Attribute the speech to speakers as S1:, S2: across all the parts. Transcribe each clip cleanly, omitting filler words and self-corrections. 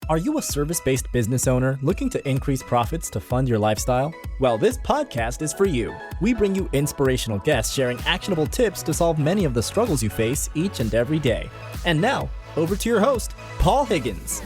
S1: Are you a service-based business owner looking to increase profits to fund your lifestyle? Well, this podcast is for you. We bring you inspirational guests sharing actionable tips to solve many of the struggles you face each and every day. And now, over to your host, Paul Higgins.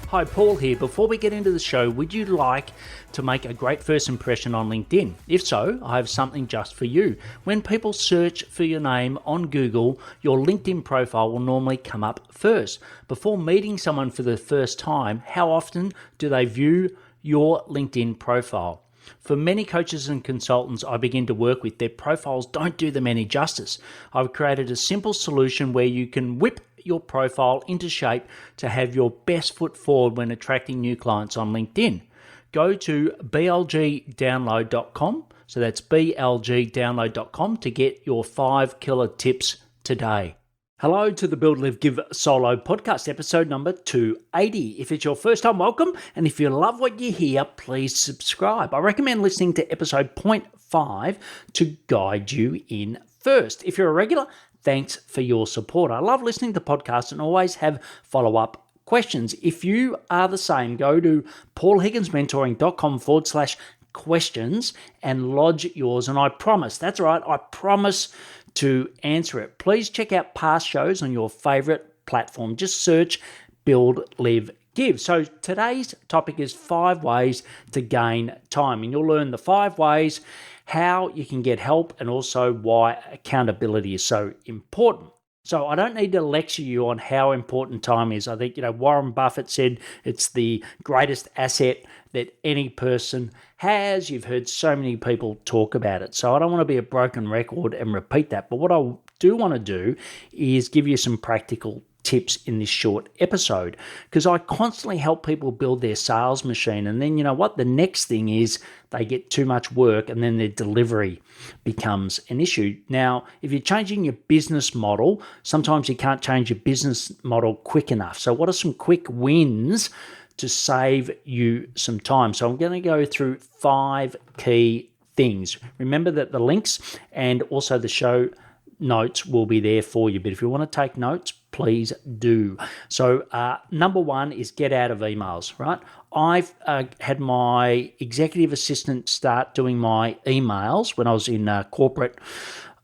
S2: Hi, Paul here. Before we get into the show, would you like to make a great first impression on LinkedIn? If so, I have something just for you. When people search for your name on Google, your LinkedIn profile will normally come up first. Before meeting someone for the first time, how often do they view your LinkedIn profile? For many coaches and consultants I begin to work with, their profiles don't do them any justice. I've created a simple solution where you can whip your profile into shape to have your best foot forward when attracting new clients on LinkedIn. Go to blgdownload.com, so that's blgdownload.com to get your 5 killer tips today. Hello to the Build, Live, Give Solo podcast, episode number 280. If it's your first time, welcome. And if you love what you hear, please subscribe. I recommend listening to episode 0.5 to guide you in first. If you're a regular, thanks for your support. I love listening to podcasts and always have follow-up questions. If you are the same, go to paulhigginsmentoring.com/questions and lodge yours. And I promise, that's right, I promise to answer it. Please check out past shows on your favorite platform. Just search Build, Live, Give. So today's topic is 5 ways to gain time. And you'll learn the 5 ways, how you can get help, and also why accountability is so important. So I don't need to lecture you on how important time is. I think, Warren Buffett said it's the greatest asset that any person has. You've heard so many people talk about it. So I don't want to be a broken record and repeat that. But what I do want to do is give you some practical tips in this short episode, because I constantly help people build their sales machine. And then the next thing is they get too much work and then their delivery becomes an issue. Now, if you're changing your business model, sometimes you can't change your business model quick enough. So what are some quick wins to save you some time? So I'm going to go through 5 key things. Remember that the links and also the show notes will be there for you. But if you want to take notes, please do. So number 1 is get out of emails, right? I've had my executive assistant start doing my emails when I was in corporate.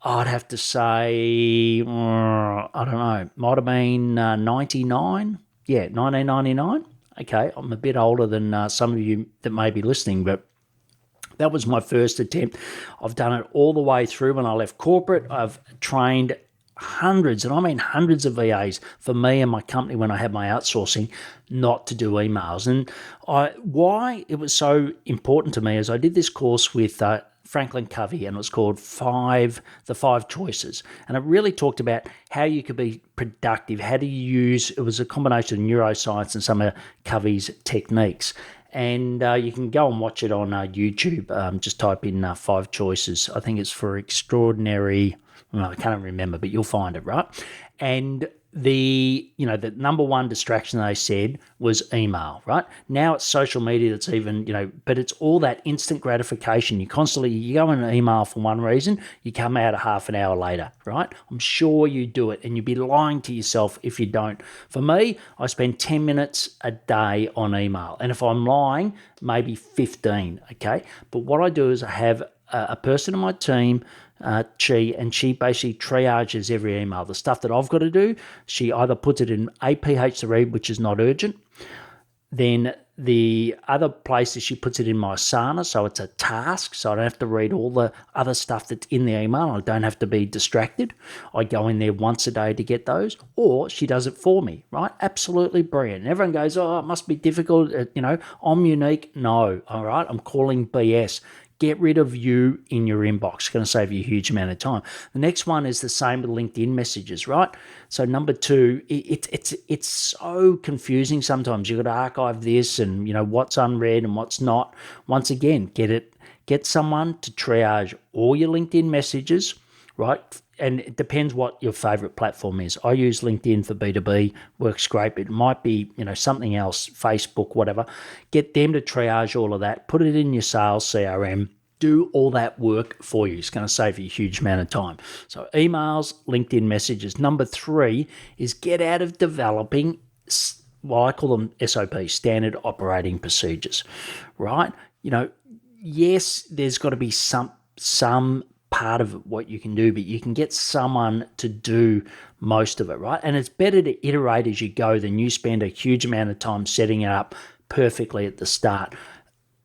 S2: I'd have to say, I don't know, might have been 99. Yeah, 1999. Okay, I'm a bit older than some of you that may be listening, but that was my first attempt. I've done it all the way through. When I left corporate, I've trained hundreds, and I mean hundreds of VAs for me and my company when I had my outsourcing not to do emails. And why it was so important to me is I did this course with Franklin Covey, and it was called The 5 Choices. And it really talked about how you could be productive, how do you use, it was a combination of neuroscience and some of Covey's techniques. And you can go and watch it on YouTube. Just type in 5 Choices. I think it's for extraordinary, I can't remember, but you'll find it, right? And the number 1 distraction they said was email, right? Now it's social media that's even, but it's all that instant gratification. You go in an email for one reason, you come out a half an hour later, right? I'm sure you do it, and you'd be lying to yourself if you don't. For me, I spend 10 minutes a day on email. And if I'm lying, maybe 15, okay? But what I do is I have a person in my team, she basically triages every email. The stuff that I've got to do, she either puts it in APH to read, which is not urgent. Then the other places she puts it in my Asana, so it's a task, so I don't have to read all the other stuff that's in the email. I don't have to be distracted. I go in there once a day to get those, or she does it for me, right? Absolutely brilliant. And everyone goes, oh, it must be difficult. I'm unique. No, all right? I'm calling BS. Get rid of you in your inbox. It's going to save you a huge amount of time. The next one is the same with LinkedIn messages, right? So number 2, it's so confusing sometimes. You've got to archive this and, what's unread and what's not. Once again, get someone to triage all your LinkedIn messages, right? And it depends what your favorite platform is. I use LinkedIn for B2B, works great. It might be, something else, Facebook, whatever. Get them to triage all of that, put it in your sales CRM, do all that work for you. It's going to save you a huge amount of time. So emails, LinkedIn messages. Number 3 is get out of developing, well, I call them SOPs, standard operating procedures, right? Yes, there's got to be some part of what you can do, but you can get someone to do most of it, right? And it's better to iterate as you go than you spend a huge amount of time setting it up perfectly at the start.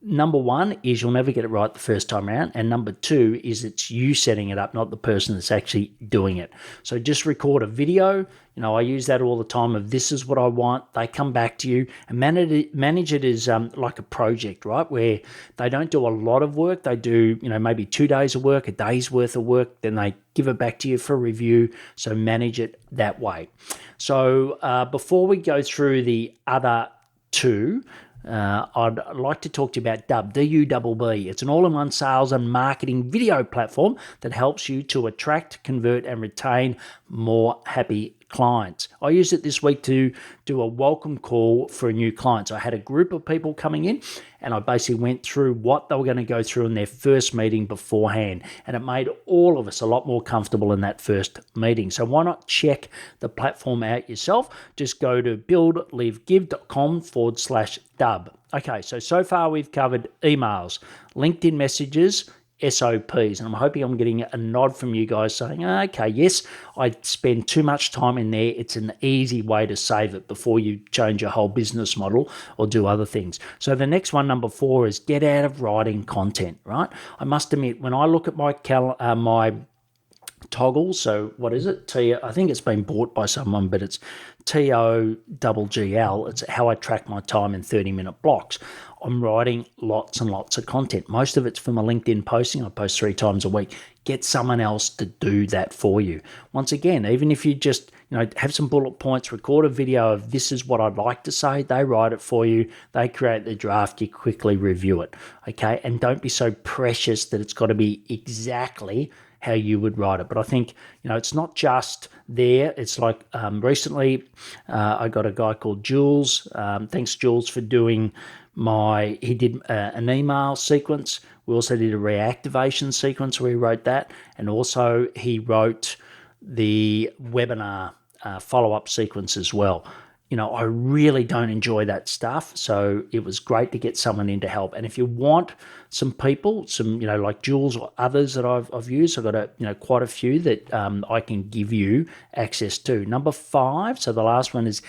S2: Number 1 is you'll never get it right the first time around. And number 2 is it's you setting it up, not the person that's actually doing it. So just record a video. I use that all the time of this is what I want. They come back to you and manage it as like a project, right? Where they don't do a lot of work. They do, maybe 2 days of work, a day's worth of work. Then they give it back to you for review. So manage it that way. So before we go through the other 2, I'd like to talk to you about Dubb, D-U-B-B. It's an all-in-one sales and marketing video platform that helps you to attract, convert, and retain more happy clients. I used it this week to do a welcome call for a new client. So I had a group of people coming in and I basically went through what they were going to go through in their first meeting beforehand. And it made all of us a lot more comfortable in that first meeting. So why not check the platform out yourself? Just go to buildleavegive.com/Dubb. Okay, so far we've covered emails, LinkedIn messages, SOPs, and I'm hoping I'm getting a nod from you guys saying, okay, yes, I spend too much time in there. It's an easy way to save it before you change your whole business model or do other things. So the next one, number 4, is get out of writing content, right? I must admit, when I look at my Toggle, so what is it? I think it's been bought by someone, but it's TOGGL. It's how I track my time in 30-minute blocks. I'm writing lots and lots of content. Most of it's from a LinkedIn posting. I post 3 times a week. Get someone else to do that for you. Once again, even if you just have some bullet points, record a video of this is what I'd like to say, they write it for you, they create the draft, you quickly review it, okay? And don't be so precious that it's got to be exactly how you would write it. But I think, it's not just there. It's like recently I got a guy called Jules. Thanks, Jules, for doing he did an email sequence. We also did a reactivation sequence where he wrote that. And also he wrote the webinar follow-up sequence as well. I really don't enjoy that stuff. So it was great to get someone in to help. And if you want some people, like Jules or others that I've used, I've got quite a few that I can give you access to. Number 5, so the last one is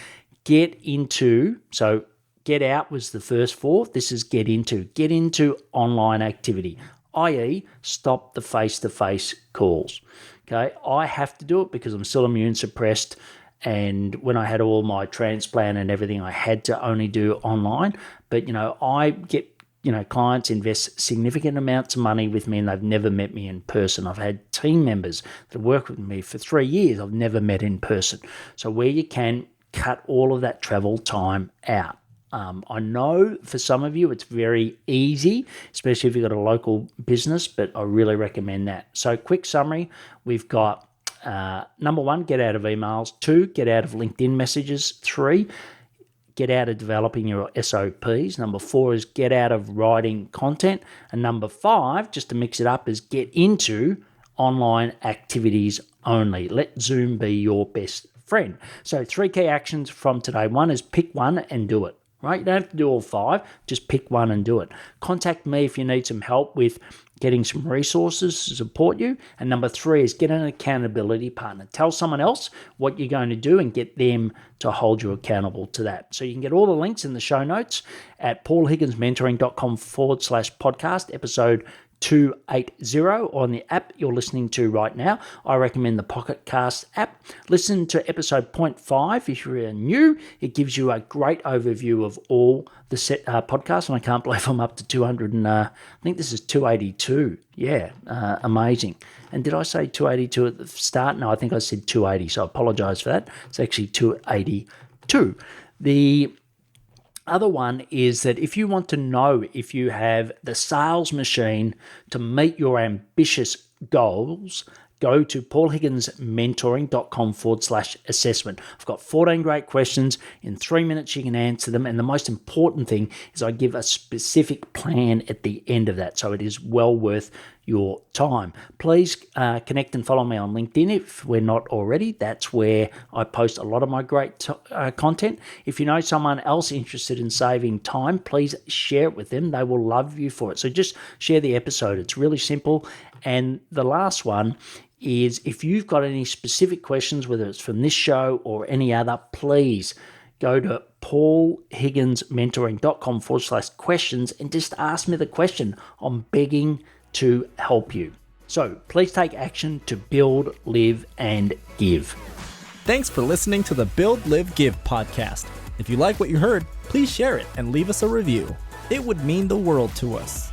S2: get into. So get out was the first 4. This is get into online activity, i.e. stop the face-to-face calls. Okay, I have to do it because I'm still immune suppressed. And when I had all my transplant and everything, I had to only do online. But, I get, clients invest significant amounts of money with me and they've never met me in person. I've had team members that work with me for 3 years. I've never met in person. So where you can, cut all of that travel time out. I know for some of you it's very easy, especially if you've got a local business, but I really recommend that. So quick summary, we've got number 1, get out of emails. 2, get out of LinkedIn messages. 3, get out of developing your SOPs. Number 4 is get out of writing content. And number 5, just to mix it up, is get into online activities only. Let Zoom be your best friend. So 3 key actions from today. 1 is pick one and do it. Right? You don't have to do all 5. Just pick one and do it. Contact me if you need some help with getting some resources to support you. And number 3 is get an accountability partner. Tell someone else what you're going to do and get them to hold you accountable to that. So you can get all the links in the show notes at paulhigginsmentoring.com/podcast, episode 280, on the app you're listening to right now. I recommend the Pocket Cast app. Listen to episode 0.5 if you're new. It gives you a great overview of all the podcasts, and I can't believe I'm up to 200 and I think this is 282. Yeah, amazing. And did I say 282 at the start? No, I think I said 280, so I apologize for that. It's actually 282. The other one is that if you want to know if you have the sales machine to meet your ambitious goals, go to paulhigginsmentoring.com/assessment. I've got 14 great questions. In 3 minutes, you can answer them. And the most important thing is I give a specific plan at the end of that. So it is well worth your time. Please connect and follow me on LinkedIn if we're not already. That's where I post a lot of my great content. If you know someone else interested in saving time, please share it with them. They will love you for it. So just share the episode. It's really simple. And the last one is if you've got any specific questions, whether it's from this show or any other, please go to paulhigginsmentoring.com/questions and just ask me the question. I'm begging to help you. So please take action to build, live, and give.
S1: Thanks for listening to the Build, Live, Give podcast. If you like what you heard, please share it and leave us a review. It would mean the world to us.